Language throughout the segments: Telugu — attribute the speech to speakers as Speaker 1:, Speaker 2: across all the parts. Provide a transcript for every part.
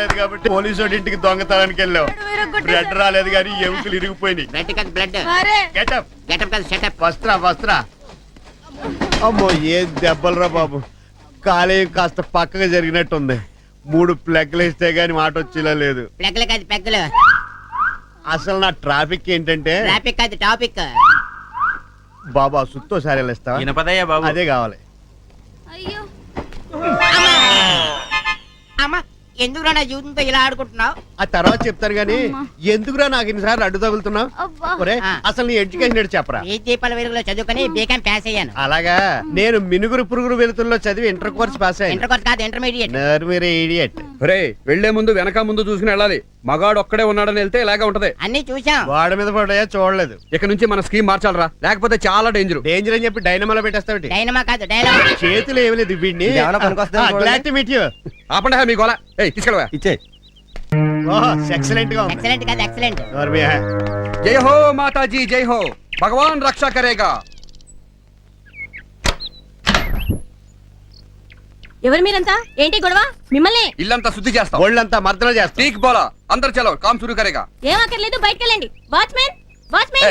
Speaker 1: రాలేదు కాబట్టి పోలీసు ఇంటికి దొంగతనానికి వెళ్ళావు. బ్లడ్ రాలేదు కానీ ఎముకలు ఇరిగిపోయినాయి. వస్త్రా అమ్మో ఏం దెబ్బలరా బాబు. కాలేయం కాస్త పక్కగా జరిగినట్టుంది. 3 ప్లగ్లు వేస్తే గానీ మాట వచ్చేలా లేదు. అసలు నా ట్రాఫిక్ ఏంటంటే
Speaker 2: టాపిక్
Speaker 1: బాబా సుత్తో సారీ ఇస్తావా? అదే కావాలి.
Speaker 2: అమ్మా ఎందుకురా నా జీవితంతో ఇలా ఆడుకుంటున్నావు?
Speaker 1: ఆ తర్వాత చెప్తాను గానీ ఎందుకురా నాకు ఇన్నిసార్లు అడ్డు తగులుతున్నావు? అసలు నీ ఎడ్యుకేషన్ చెప్పరా?
Speaker 2: ఈ దీపాల వెలుగులో చదువుకొని బీకాం పాస్ అయ్యాను.
Speaker 1: అలాగా నేను మినుగురు పురుగురు వెలుతుల్లో చదివి ఇంటర్ కోర్స్ పాస్ అయ్యాను.
Speaker 2: ఇంటర్ కోర్స్ కాదు ఇంటర్మీడియట్.
Speaker 1: ఇడియట్.
Speaker 3: వెళ్లే ముందు వెనక ముందు చూసుకుని వెళ్ళాలి. మగాడు ఒక్కడే ఉన్నాడని వెళ్తే ఇలాగే ఉంటది.
Speaker 2: అన్ని చూసాం.
Speaker 1: వాడి మీద పడ్డాయా చూడలేదు.
Speaker 3: ఇక నుంచి మన స్కీమ్ మార్చాలరా, లేకపోతే చాలా డేంజర్
Speaker 1: అని చెప్పి డైనమాలో పెట్టేస్తావు.
Speaker 2: డైనమా కాదు డైనమా.
Speaker 1: చేతులు ఏమి లేదు వీడిని.
Speaker 3: ఆపండి మీ గోల. తీసుకెళ్ళవా ఇచ్చే.
Speaker 1: ఎక్సలెంట్ గా ఉంది.
Speaker 2: ఎక్సలెంట్ కాదు ఎక్సలెంట్.
Speaker 3: జై హో మాతాజీ జై హో, భగవాన్ రక్షా కరేగా.
Speaker 4: ఎవరు మీరంతా? ఏంటి గొడవ? మిమ్మల్ని
Speaker 3: ఇల్లంతా శుద్ధి చేస్తాం,
Speaker 1: ఒళ్ళంతా మర్దన చేస్తాం.
Speaker 3: ఠీక్ బోలా, అందరు చలో కామ్ శురు కరేగా.
Speaker 4: ఏం అక్కర్లేదు, బయటికి వెళ్ళండి. వాచ్మెన్ వాచ్మెన్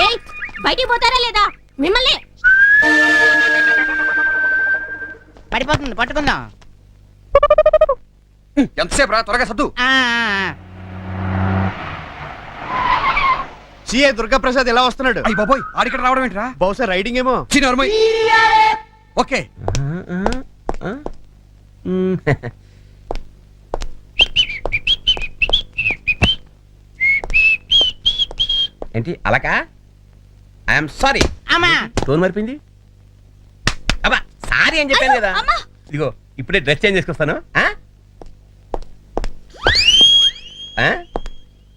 Speaker 4: ఏయ్ బయటికి పోతారా లేదా? మిమ్మల్ని
Speaker 2: పడిపోతుంది, పట్టుకుందాం.
Speaker 3: ఎంతసేపు రా, త్వరగా సద్దు.
Speaker 1: సిఏ దుర్గాప్రసాద్ ఎలా వస్తున్నాడు?
Speaker 3: అయ్యి బాబోయ్, ఆడిక్కడ రావడం ఏంట్రా?
Speaker 1: బహుశా రైడింగ్ ఏమో.
Speaker 3: చిన్నోర్మయ్. ఓకే
Speaker 5: ఏంటి అలాకా? I'm sorry.
Speaker 2: అమ్మా
Speaker 5: టోన్ మరిపింది. అబ్బా సారీ అని చెప్పాను కదా. ఇదిగో ఇప్పుడే డ్రెస్ చేంజ్ చేసుకొస్తాను.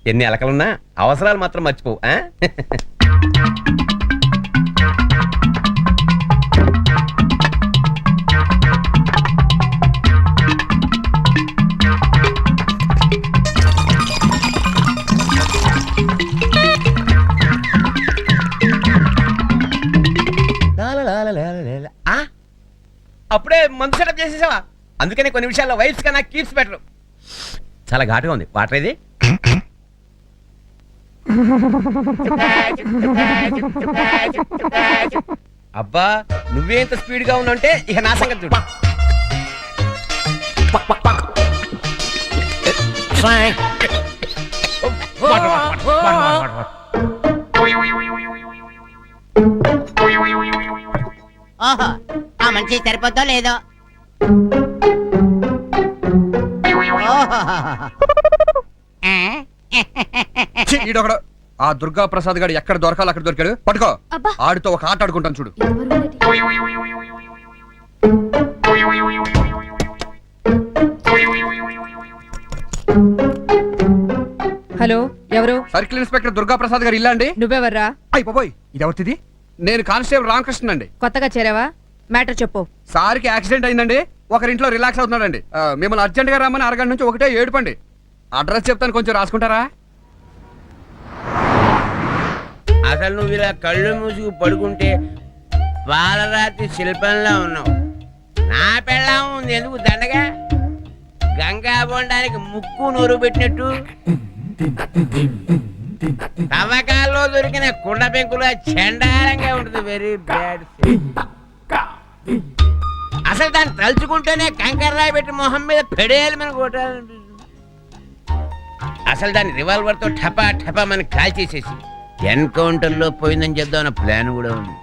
Speaker 5: ఎన్ని అలకలున్నా అవసరాలు మాత్రం మర్చిపోవు. అప్పుడే మందు సెటప్ చేసేసావా? అందుకనే కొన్ని విషయాల్లో వైఫ్స్ కన్నా కీప్స్ బెటర్. చాలా ఘాటుగా ఉంది. వాటర్ ఇది. అబ్బా నువ్వేంత స్పీడ్ గా ఉన్నావంటే ఇక నా సంగతి చూడు.
Speaker 2: ఓహో ఆ మనిషి సరిపోద్దో లేదో.
Speaker 3: ఈడొకడు ఆ దుర్గా ప్రసాద్ గారు ఎక్కడ దొరకాలి అక్కడ దొరికాడు. పట్టుకో. ఆడితో ఒక ఆట ఆడుకుంటాను చూడు.
Speaker 6: హలో ఎవరు?
Speaker 3: సర్కిల్ ఇన్స్పెక్టర్ దుర్గా ప్రసాద్ గారు ఇల్లా అండి?
Speaker 6: నువ్వెవర్రా?
Speaker 3: అయిపోయి ఇది ఎవరిది? నేను కానిస్టేబుల్ రామకృష్ణ అండి.
Speaker 6: కొత్తగా చేరావా? మ్యాటర్ చెప్పు.
Speaker 3: సార్కి యాక్సిడెంట్ అయిందండి, ఒకరింట్లో రిలాక్స్ అవుతున్నాడండి. మిమ్మల్ని అర్జెంట్ గా రమ్మని అరగంట నుంచి ఒకటే ఏడుపండి. అడ్రస్ చెప్తాను, కొంచెం రాసుకుంటారా?
Speaker 5: అసలు నువ్వు ఇలా కళ్ళు మూసుకు పడుకుంటే పాలరాతి శిల్పంలో ఉన్నావు. నా పెళ్ళాం ఉంది ఎందుకు దండగా? గంగా బొండానికి ముక్కు నూరు పెట్టినట్టు తవ్వకాల్లో దొరికిన కుండ పెంకుల చండాలంగా ఉంటుంది. Very bad. అసలు దాన్ని తలుచుకుంటేనే కంకర్రాయి పెట్టి మొహం మీద పెడేయాలి మన కొట్టాలనిపిస్తుంది. అసలు దాన్ని రివాల్వర్ తో ఠపా ఠపా మనకి కాల్ చేసేసి ఎన్కౌంటర్ లో పోయిందని చెప్దామన్న ప్లాన్ కూడా ఉంది.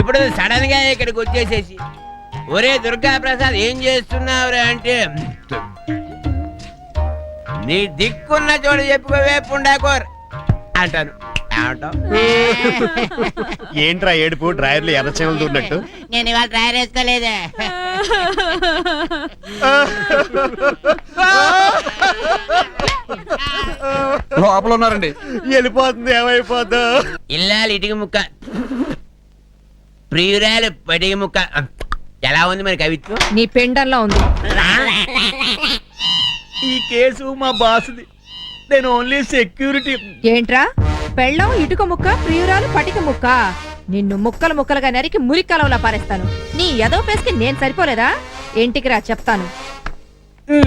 Speaker 5: ఇప్పుడు సడన్ గా ఇక్కడికి వచ్చేసేసి ఒరే దుర్గా ప్రసాద్ ఏం చేస్తున్నావురా అంటే నీ దిక్కున్న చోటు చెప్పుకోవే పుండాకోర్ అంటాను.
Speaker 1: ఏంట్రా ఏడుపు? డ్రైవర్లు ఎర్రచేమలు దూరినట్టు.
Speaker 2: నేను ఇవాళ డ్రైవర్ వేసుకోలేదే.
Speaker 3: లోపల ఉన్నారండి.
Speaker 1: వెళ్ళిపోతుంది, ఏమైపోద్దు.
Speaker 5: ఇల్లాలు ఇటుక ముక్క, ప్రియురాలు పటిక ముక్క. ఎలా ఉంది మరి కవిత్వం?
Speaker 6: నీ పెండల్లో ఉంది.
Speaker 5: ఈ కేసు మా బాసుది. నేను ఓన్లీ సెక్యూరిటీ.
Speaker 6: ఏంట్రా పెళ్ళం ఇటుక ముక్క, ప్రియురాలు పటిక ముక్క? నిన్ను ముక్కలు ముక్కలుగా నరికి మురికలవలా పారేస్తాను. నీ ఎదో పేస్కి నేను సరిపోలేదా? ఇంటికి రా చెప్తాను.
Speaker 2: చిలక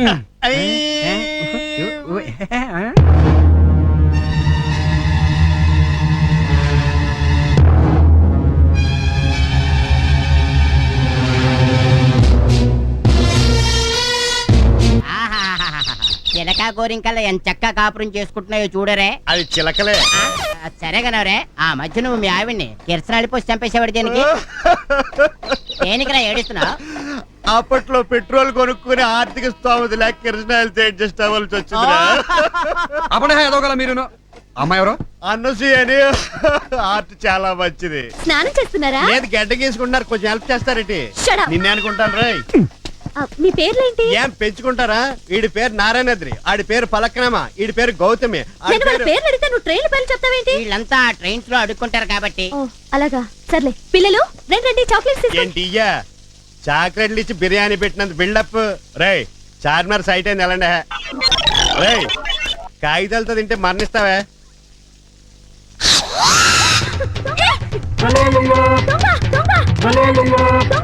Speaker 2: గోరింకల్లా ఎంత చక్క కాపురం చేసుకుంటున్నాయో చూడరే.
Speaker 1: అది చిలకలే.
Speaker 2: సరే కనవరే, ఆ మధ్య నువ్వు మీ ఆవిడ్ని కిరసనాడి పోసి చంపేసేవాడు దేనికి? దేనికిరా ఏడుస్తున్నావు?
Speaker 1: అప్పట్లో పెట్రోల్ కొనుక్కుని ఆర్థిక స్థోమత లేక కిరసనాయలతో అడ్జస్ట్ అవ్వాల్సి వచ్చిందిరా.
Speaker 3: అప్పుడే ఎదవగల మీరును. అమ్మాయి ఎవరు?
Speaker 1: అన్నసూయ అని ఆర్ట్ చాలా మంచిది.
Speaker 4: స్నానం చేస్తున్నారా?
Speaker 1: లేదు గడ్డ గీసుకుంటున్నారు, కొంచెం హెల్ప్ చేస్తారేటి?
Speaker 4: Shut up.
Speaker 1: నిన్నే అనుకుంటాను రాయ్.
Speaker 4: మీ పేర్లేంటి?
Speaker 1: ఏం పెంచుకుంటారా? వీడి పేరు నారాయణద్రి, ఆడి పేరు పలక్నమ, వీడి పేరు గౌతమి. ఆడి
Speaker 4: నేను వాళ్ళ
Speaker 1: పేరు
Speaker 4: పేర్లు అడిగితే నువ్వు ట్రైన్ పేర్లు చెప్తావేంటి?
Speaker 2: వీళ్ళంతా ట్రైన్స్ లో అడుక్కుంటారు కాబట్టి.
Speaker 4: ఓ అలాగా, సర్లే. పిల్లలు రండి, చాక్లెట్స్ తీసుకోండి.
Speaker 1: ఏంటి ఇయ్యా చాక్లెట్లు ఇచ్చి బిర్యానీ పెట్టినంత బిల్డప్. రేయ్ చార్మినార్ సైట్ అయింది ఎలాండే. రేయ్ కాగితాలతో తింటే మరణిస్తావే.
Speaker 4: దొంగ, దొంగ, దొంగ,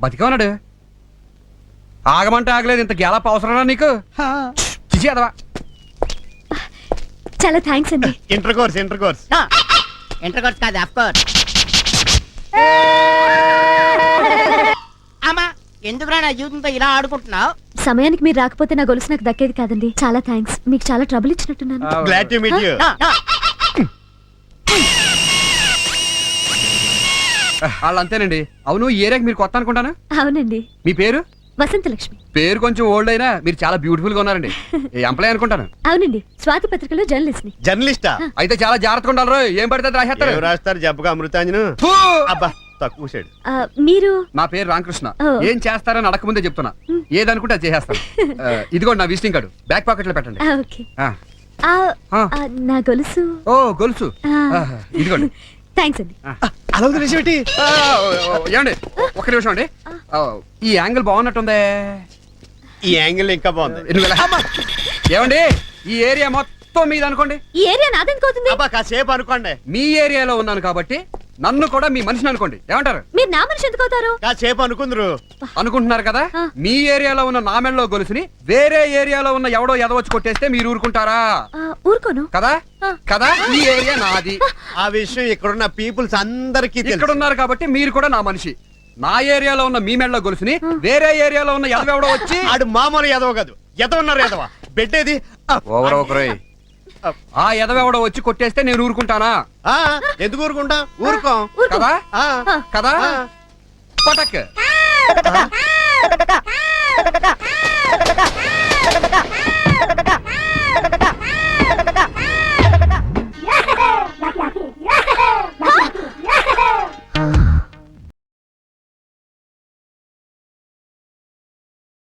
Speaker 3: బతికే ఉన్నాడు. ఆగమంటే ఆగలేదు. ఇంత గ్యాలప్ అవసరమా నీకు? చిచి అదవా.
Speaker 4: చాలా థ్యాంక్స్ అండి.
Speaker 1: ఇంటర్ కోర్స్
Speaker 2: ఇంటర్ కోర్స్ కాదు, ఆఫ్ కోర్స్. అమ్మా, ఎందుకురా నా జీవితంతో ఇలా ఆడుకుంటున్నావు?
Speaker 4: సమయానికి మీరు రాకపోతే నా గొలుసు నాకు దక్కేది కాదండి. చాలా థ్యాంక్స్. మీకు చాలా ట్రబుల్ ఇచ్చినట్టున్నాను.
Speaker 1: Glad to meet you.
Speaker 3: వాళ్ళు అంతేనండి. అవును, ఈ ఏరియాకి మీరు కొత్త అనుకుంటాను.
Speaker 4: అవునండి.
Speaker 3: మీ పేరు?
Speaker 4: వసంతలక్ష్మి.
Speaker 3: పేరు కొంచెం ఓల్డ్ అయినా మీరు చాలా బ్యూటిఫుల్ గా ఉన్నారండి. ఎంప్లాయ్ అనుకుంటాను.
Speaker 4: అవునండి, స్వాతి పత్రికలో జర్నలిస్ట్ ని.
Speaker 1: జర్నలిస్టా?
Speaker 3: అయితే చాలా జాగ్రత్తగా ఉండాలి రోయ్. ఏం పడితే అది రాసేస్తారు.
Speaker 1: ఎవరు రాస్తారు జబ్బగా అమృతాంజను?
Speaker 3: ఫూ!
Speaker 1: అబ్బా తక్కువ సైడ్.
Speaker 4: మీరు?
Speaker 3: నా పేరు రామకృష్ణ.
Speaker 4: ఓ.
Speaker 3: ఏం చేస్తారని అడగకముందే చెప్తున్నా. ఏదనుకుంటే అది చేసేస్తాను. ఇదిగోండి నా విజిటింగ్ కార్డు. బ్యాక్ పాకెట్ లో పెట్టండి.
Speaker 4: ఓకే.
Speaker 3: ఆ.
Speaker 4: ఆ,
Speaker 3: ఆ.
Speaker 4: నా గొలుసు.
Speaker 3: ఓ గొలుసు. ఇదిగోండి.
Speaker 4: థ్యాంక్స్ అండి.
Speaker 1: అలా వదిలేసేటి.
Speaker 3: ఏమండి ఒక్క నిమిషం అండి. ఈ యాంగిల్ బాగున్నట్టుందే.
Speaker 1: ఈ యాంగిల్ ఇంకా బాగుంది.
Speaker 3: ఏమండి ఈ ఏరియా మొత్తం మీద అనుకోండి.
Speaker 4: ఈ ఏరియా నాదెందుకవుతుంది?
Speaker 1: అబ్బా కాసేపు అనుకోండి.
Speaker 3: మీ ఏరియాలో ఉన్నాను కాబట్టి నన్ను కూడా మీ మనిషిని అనుకోండి. ఏమంటారు?
Speaker 4: మీరు నా మనిషి ఎందుకు అవుతారు?
Speaker 1: కాసేపు అనుకుందరు.
Speaker 3: అనుకుంటున్నారు కదా. మీ ఏరియాలో ఉన్న నా మెడలో గొలుసుని వేరే ఏరియాలో ఉన్న ఎవడో ఎదవచ్చి కొట్టేస్తే మీరు ఊరుకుంటారా?
Speaker 4: ఊరుకోను.
Speaker 3: కదా కదా. ఈ ఏరియా నాది.
Speaker 1: ఆ విషయం ఇక్కడున్న పీపుల్స్ అందరికీ
Speaker 3: ఇక్కడ
Speaker 1: తెలుసు.
Speaker 3: ఉన్నారు కాబట్టి మీరు కూడా నా మనిషి. నా ఏరియాలో ఉన్న మీ మెడలో గొలుసుని వేరే ఏరియాలో ఉన్న ఎదవెవడో వచ్చి
Speaker 1: ఆడు మామూలు ఎదవ కాదు, ఎదవన్నారు ఎదవ. బెడ్డేది
Speaker 3: ఓవర్ ఒకరోయ్. ఆ ఎదవెవడో వచ్చి కొట్టేస్తే నేను ఊరుకుంటానా?
Speaker 1: ఎందుకు ఊరుకుంటా? ఊరుకోం
Speaker 3: కదా
Speaker 1: ఆ,
Speaker 3: కదా. పటక్.